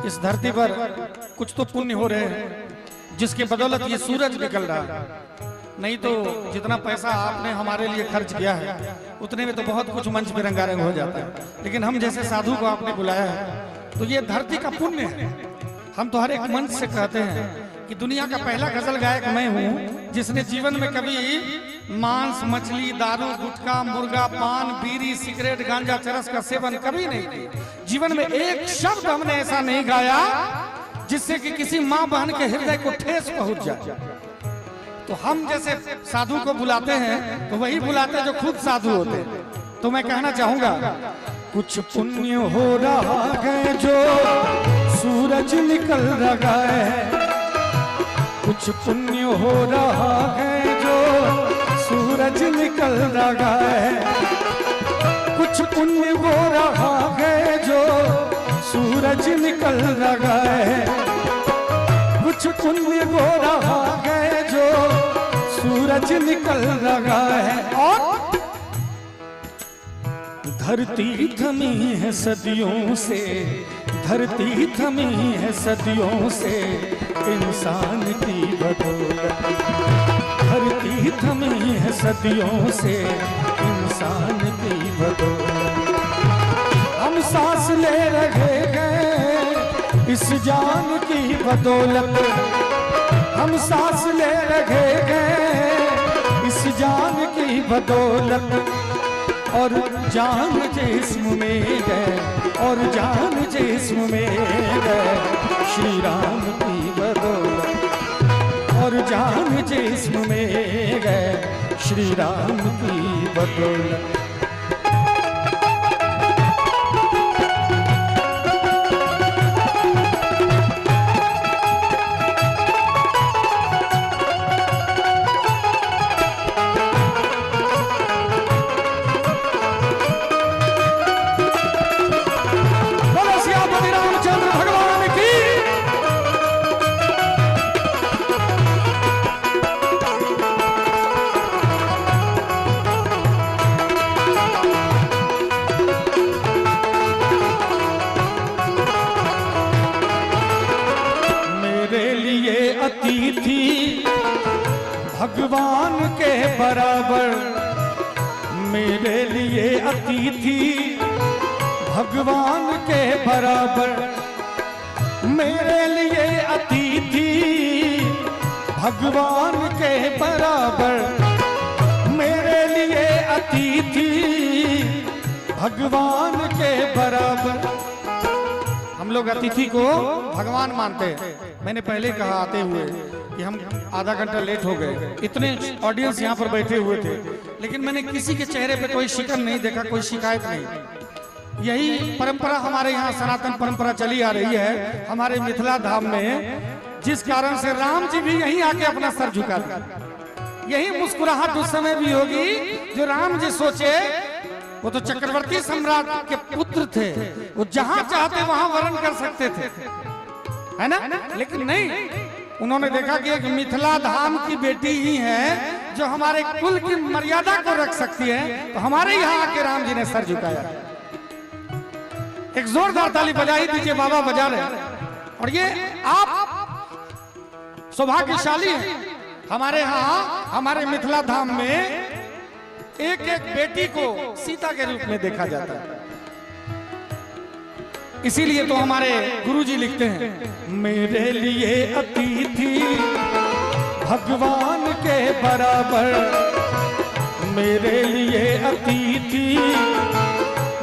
इस धरती पर कुछ तो पुण्य हो रहे हैं जिसके बदौलत ये सूरज निकल रहा है। नहीं तो जितना पैसा आपने हमारे लिए खर्च किया है उतने में तो बहुत कुछ मंच में रंगारंग हो जाता है, लेकिन हम जैसे साधु को आपने बुलाया है तो ये धरती का पुण्य है। हम तो हर एक मंच से कहते हैं कि दुनिया का पहला गजल गायक मैं हूँ जिसने जीवन में कभी मांस, मछली, दारू, गुटखा, मुर्गा, पान, बीड़ी, सिगरेट, गांजा, चरस का सेवन कभी नहीं किया। जीवन में एक शब्द हमने ऐसा नहीं गाया जिससे कि किसी माँ बहन के हृदय को ठेस पहुंच जाए। तो हम जैसे साधु को बुलाते हैं तो वही बुलाते हैं जो खुद साधु होते हैं। तो मैं कहना चाहूंगा, कुछ पुण्य हो रहा है जो सूरज निकल रहा है, कुछ पुण्य हो रहा है जो सूरज निकल रहा है, कुछ पुण्य हो रहा है जो सूरज निकल रहा है, कुछ पुण्य हो रहा है जो सूरज निकल रहा है। और धरती थमी है सदियों से, धरती थमी है सदियों से इंसान की बदौलत, धरती थमी है सदियों से इंसान की बदौलत। हम सांस ले रहे हैं इस जान की बदौलत, हम सांस ले रहे हैं इस जान की बदौलत। और जान जिस्म में गए, और जान जिस्म में गए श्री राम की बदौलत, और जान जिस्म में गए श्री राम की बदौलत। अतिथि भगवान के बराबर, मेरे लिए अतिथि भगवान के बराबर, मेरे लिए अतिथि भगवान के बराबर, मेरे लिए अतिथि भगवान के बराबर। हम लोग अतिथि को भगवान मानते हैं। मैंने पहले कहा आते हुए कि हम आधा घंटा लेट हो गए, इतने ऑडियंस यहाँ पर बैठे हुए थे, लेकिन मैंने किसी के चेहरे पे कोई शिकन नहीं देखा, कोई शिकायत नहीं। यही परंपरा हमारे यहाँ सनातन परंपरा चली आ रही है हमारे मिथिला धाम में, जिस कारण से राम जी भी यहीं आके अपना सर झुका दिया। यही मुस्कुराहट उस समय भी होगी जो राम जी सोचे। वो तो चक्रवर्ती सम्राट के पुत्र थे, वो जहां चाहते वहां वर्ण कर सकते थे, है ना? लेकिन नहीं, उन्होंने देखा कि एक मिथिला धाम की बेटी ही है जो हमारे कुल की मर्यादा को रख सकती है, तो हमारे यहाँ आके राम जी ने सर झुकाया। एक जोरदार ताली बजाई दीजिए, बाबा बजा रहे। और ये आप सौभाग्यशाली हैं, हमारे यहाँ हमारे मिथिला धाम में एक एक बेटी को सीता के रूप में देखा जाता है। इसीलिए तो हमारे गुरुजी लिखते हैं, मेरे लिए अतिथि भगवान के बराबर, मेरे लिए अतिथि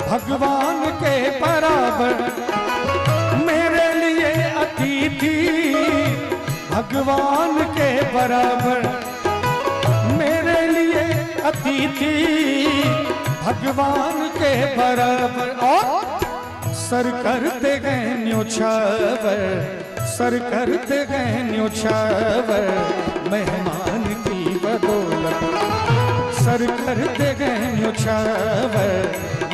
भगवान के बराबर, मेरे लिए अतिथि भगवान के बराबर, मेरे लिए अतिथि भगवान के बराबर। और सर करते गए न्योछावर, सर करते गए न्योछावर मेहमान की बदौलत, सर करते गए न्योछावर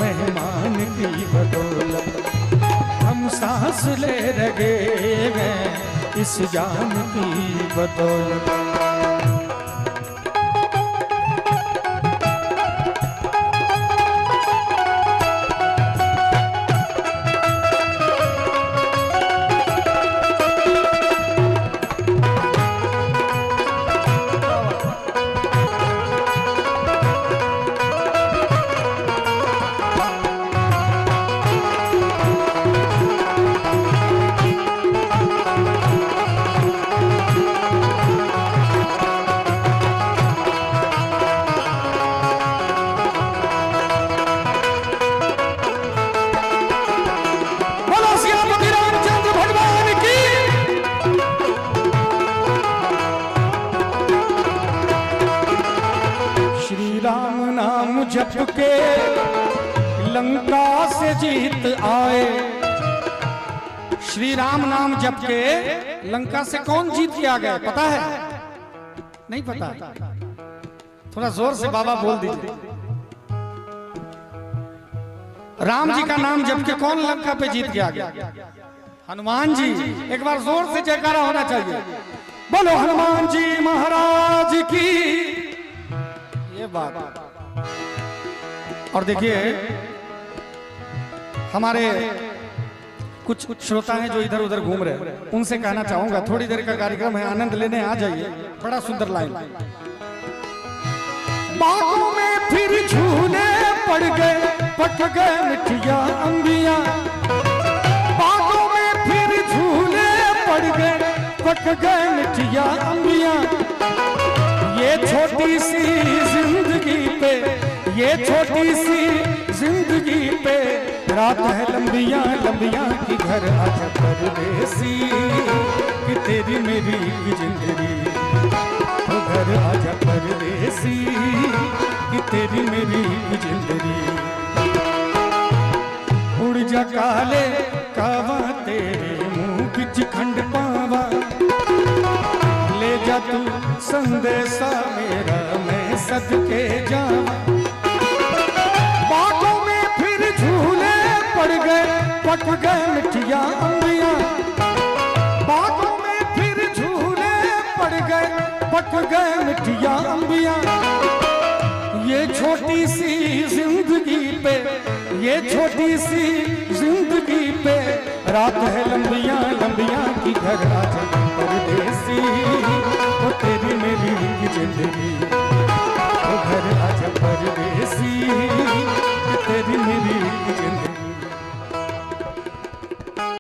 मेहमान की बदौलत। हम सांस ले रहे हैं इस जान की बदौलत। जब के लंका से जीत आए। श्री राम नाम जप के लंका से कौन जीत के आ गए, पता है? नहीं पता? थोड़ा जोर से बाबा बोल दीजिए। राम जी का नाम जप के कौन लंका पे जीत के आ गया? हनुमान जी। एक बार जोर से जयकारा होना चाहिए। बोलो हनुमान जी महाराज की। ये बात। और देखिए हमारे कुछ श्रोता हैं जो इधर उधर घूम रहे हैं, उनसे कहना चाहूंगा थोड़ी देर का कार्यक्रम है, आनंद लेने आ जाइए। बड़ा सुंदर लाइन। बागों में फिर झूले पड़ गए, पक गए मिठिया अंबिया। बागों में फिर झूले पड़ गए, पक गए मिठिया अंबिया। ये छोटी सी जिंदगी पे, ये छोटी सी जिंदगी पे रात है लंबिया लंबिया की घर आजा परदेसी कि तेरी मेरी की जिंदगी। तो घर आजा परदेसी कि तेरी मेरी की जिंदगी। उड़ जा काले कावा तेरे मुंह बिच खंड पावा। ले जा तू संदेशा मेरा मैं सदके जावा। बागों में फिर झूले पड़ गए, पक गए मिठिया अंबिया। बागों में फिर झूले पड़ गए, पक गए मिठिया अंबिया। ये छोटी सी जिंदगी पे, ये छोटी सी जिंदगी पे रात है लंबिया लंबिया की घर आजा परदेसी। वो तेरी मेरी की जिंदगी।